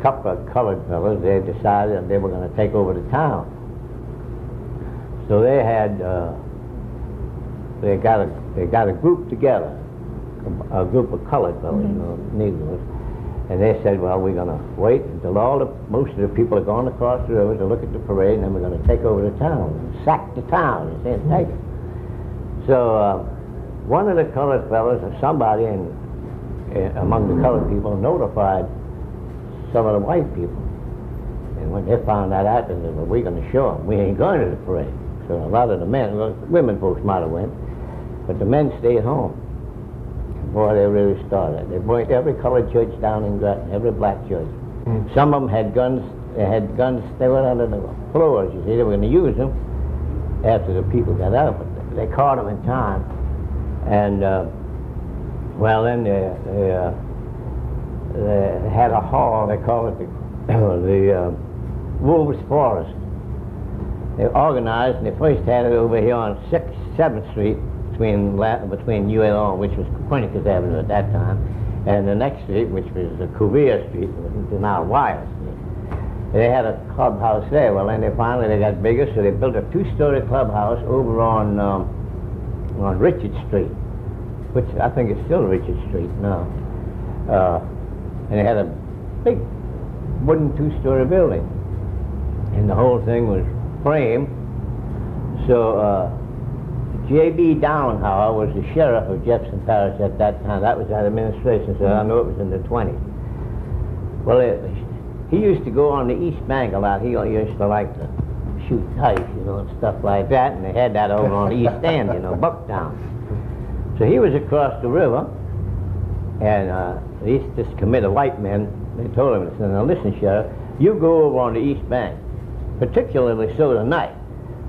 couple of colored fellows, they decided that they were going to take over the town. So they had, they got a group together, a group of colored fellows, you know, Negroes, and they said, well, we're going to wait until most of the people are going across the river to look at the parade, and then we're going to take over the town, sack the town, and say, take it. So one of the colored fellows, or somebody among the colored people, notified some of the white people. And when they found that out, they said, well, we're going to show them. We ain't going to the parade. So a lot of the men, well, women folks might have went, but the men stayed home. And boy, they really started. They went every colored church down in Gretna, every black church. Some of them had guns. They had guns. They went under the floors. You see, they were going to use them after the people got out, but they caught them in time. And well, then they had a hall. They called it the Wolves Forest. They organized, and they first had it over here on 7th Street between ULO, which was Copernicus Avenue at that time, and the next street, which was Cuvier Street, which is now Wire Street. They had a clubhouse there. Well, then they finally got bigger, so they built a 2-story clubhouse over on Richard Street, which I think is still Richard Street now. And they had a big wooden 2-story building, and the whole thing was framed. So J.B. Downhour was the sheriff of Jefferson Parish at that time. That was that administration, so I know it was in the 20s. Well, he used to go on the East Bank a lot. He used to like to shoot dice, you know, and stuff like that, and they had that over on the East End, you know, Bucktown. So he was across the river, and these just committed white men, they told him, they said, now listen, Sheriff, you go over on the East Bank, particularly so tonight,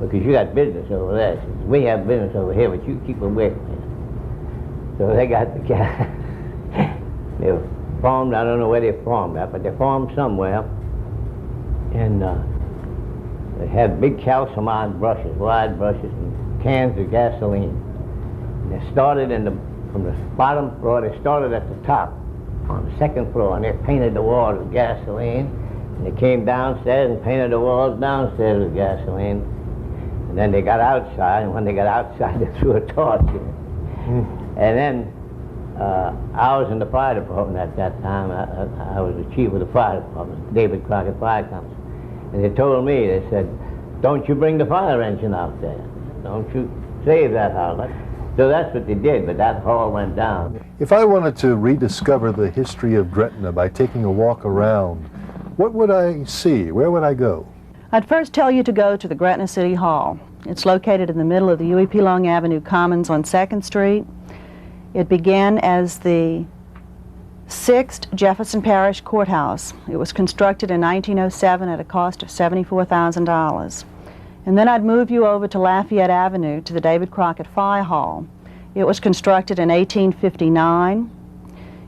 because you got business over there. Says, we have business over here, but you keep away from here. So they got the guy. They were formed, I don't know where they formed at, but they formed somewhere, and they had big calcium brushes, wide brushes, and cans of gasoline. And they started from the bottom floor. They started at the top on the 2nd floor, and they painted the walls with gasoline. And they came downstairs and painted the walls downstairs with gasoline. And then they got outside, and when they got outside, they threw a torch in. And then I was in the fire department at that time. I was the chief of the fire department, David Crockett Fire Company. And they told me, they said, don't you bring the fire engine out there. Don't you save that house. So that's what they did, but that hall went down. If I wanted to rediscover the history of Gretna by taking a walk around, what would I see? Where would I go? I'd first tell you to go to the Gretna City Hall. It's located in the middle of the UEP Long Avenue Commons on 2nd Street. It began as the 6th Jefferson Parish Courthouse. It was constructed in 1907 at a cost of $74,000. And then I'd move you over to Lafayette Avenue to the David Crockett Fire Hall. It was constructed in 1859.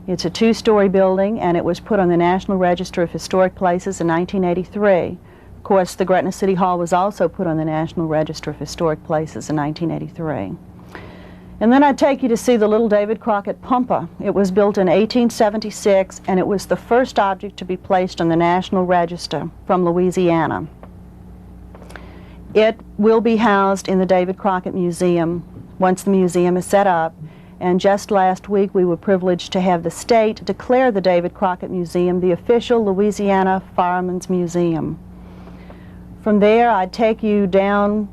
It's a 2-story building, and it was put on the National Register of Historic Places in 1983. Of course, the Gretna City Hall was also put on the National Register of Historic Places in 1983. And then I'd take you to see the little David Crockett pumper. It was built in 1876, and it was the first object to be placed on the National Register from Louisiana. It will be housed in the David Crockett Museum once the museum is set up, And just last week we were privileged to have the state declare the David Crockett Museum the official Louisiana Firemen's Museum. From there I'd take you down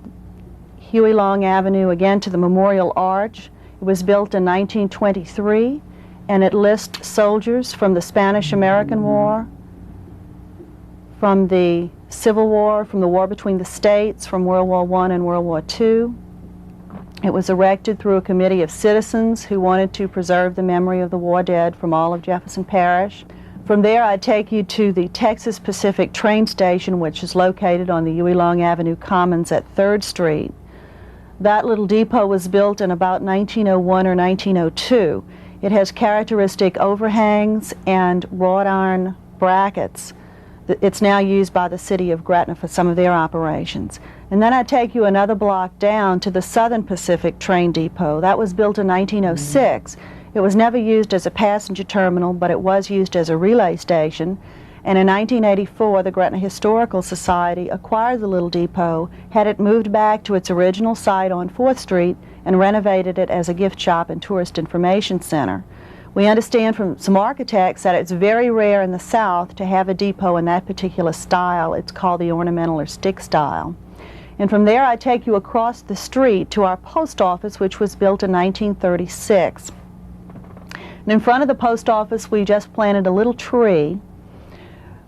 Huey Long Avenue again to the Memorial Arch. It was built in 1923, and it lists soldiers from the Spanish-American War, from the Civil War, from the war between the states, from World War I and World War II. It was erected through a committee of citizens who wanted to preserve the memory of the war dead from all of Jefferson Parish. From there, I'd take you to the Texas Pacific train station, which is located on the Huey Long Avenue Commons at 3rd Street. That little depot was built in about 1901 or 1902. It has characteristic overhangs and wrought iron brackets. It's now used by the city of Gretna for some of their operations. And then I take you another block down to the Southern Pacific train depot. That was built in 1906. It was never used as a passenger terminal, but it was used as a relay station. And in 1984, the Gretna Historical Society acquired the little depot, had it moved back to its original site on 4th Street, and renovated it as a gift shop and tourist information center. We understand from some architects that it's very rare in the South to have a depot in that particular style. It's called the ornamental or stick style. And from there I take you across the street to our post office, which was built in 1936. And in front of the post office we just planted a little tree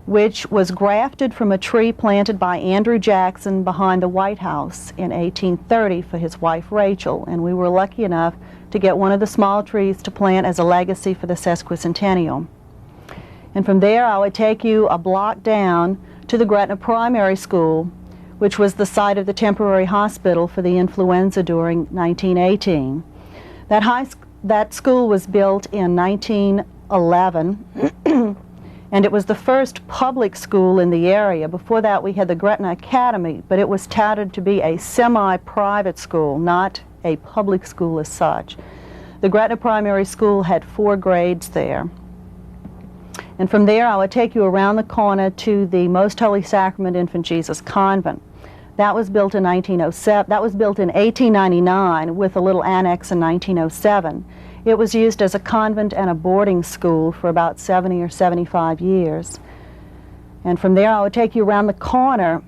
which was grafted from a tree planted by Andrew Jackson behind the White House in 1830 for his wife Rachel, and we were lucky enough to get one of the small trees to plant as a legacy for the sesquicentennial. And from there I would take you a block down to the Gretna Primary School, which was the site of the temporary hospital for the influenza during 1918. That school was built in 1911 and it was the first public school in the area. Before that we had the Gretna Academy, but it was touted to be a semi-private school, not a public school as such. The Gretna Primary School had 4 grades there. And from there I would take you around the corner to the Most Holy Sacrament Infant Jesus Convent. That was built in 1907. That was built in 1899 with a little annex in 1907. It was used as a convent and a boarding school for about 70 or 75 years. And from there I would take you around the corner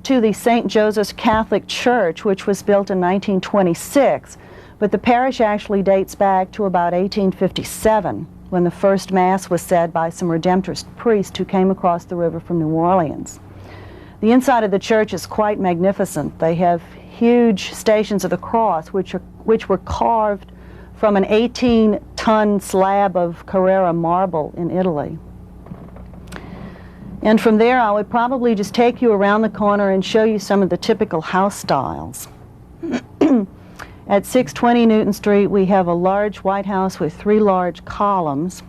to the St. Joseph's Catholic Church, which was built in 1926, but the parish actually dates back to about 1857, when the first Mass was said by some Redemptorist priests who came across the river from New Orleans. The inside of the church is quite magnificent. They have huge Stations of the Cross, which were carved from an 18-ton slab of Carrara marble in Italy. And from there I would probably just take you around the corner and show you some of the typical house styles. At 620 Newton Street we have a large white house with 3 large columns.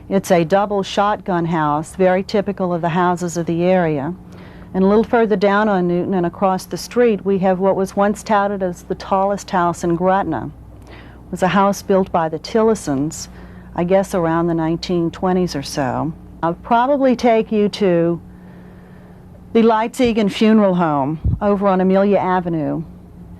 It's a double shotgun house, very typical of the houses of the area. And a little further down on Newton and across the street we have what was once touted as the tallest house in Gretna. It was a house built by the Tillisons, I guess around the 1920s or so. I'll probably take you to the Leitzigen Funeral Home over on Amelia Avenue.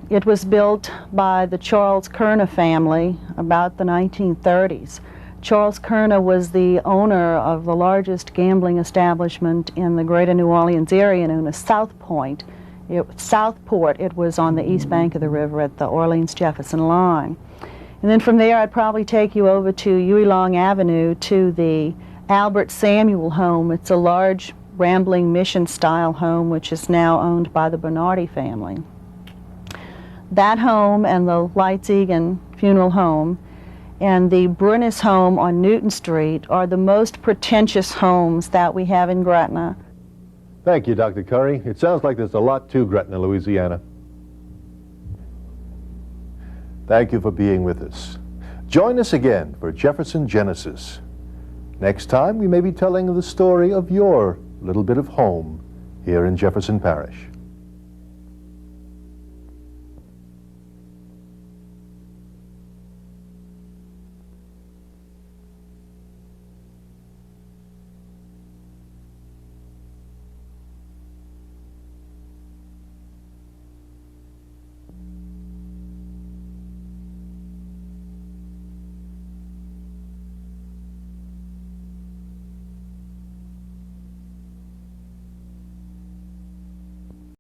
It was built by the Charles Kerner family about the 1930s. Charles Kerner was the owner of the largest gambling establishment in the greater New Orleans area known as Southport. It was on the east bank of the river at the Orleans-Jefferson line. And then from there I'd probably take you over to Huey Long Avenue to the Albert Samuel home. It's a large, rambling mission-style home which is now owned by the Bernardi family. That home and the Leitzigen Funeral Home and the Brunis home on Newton Street are the most pretentious homes that we have in Gretna. Thank you, Dr. Curry. It sounds like there's a lot to Gretna, Louisiana. Thank you for being with us. Join us again for Jefferson Genesis. Next time we may be telling the story of your little bit of home here in Jefferson Parish.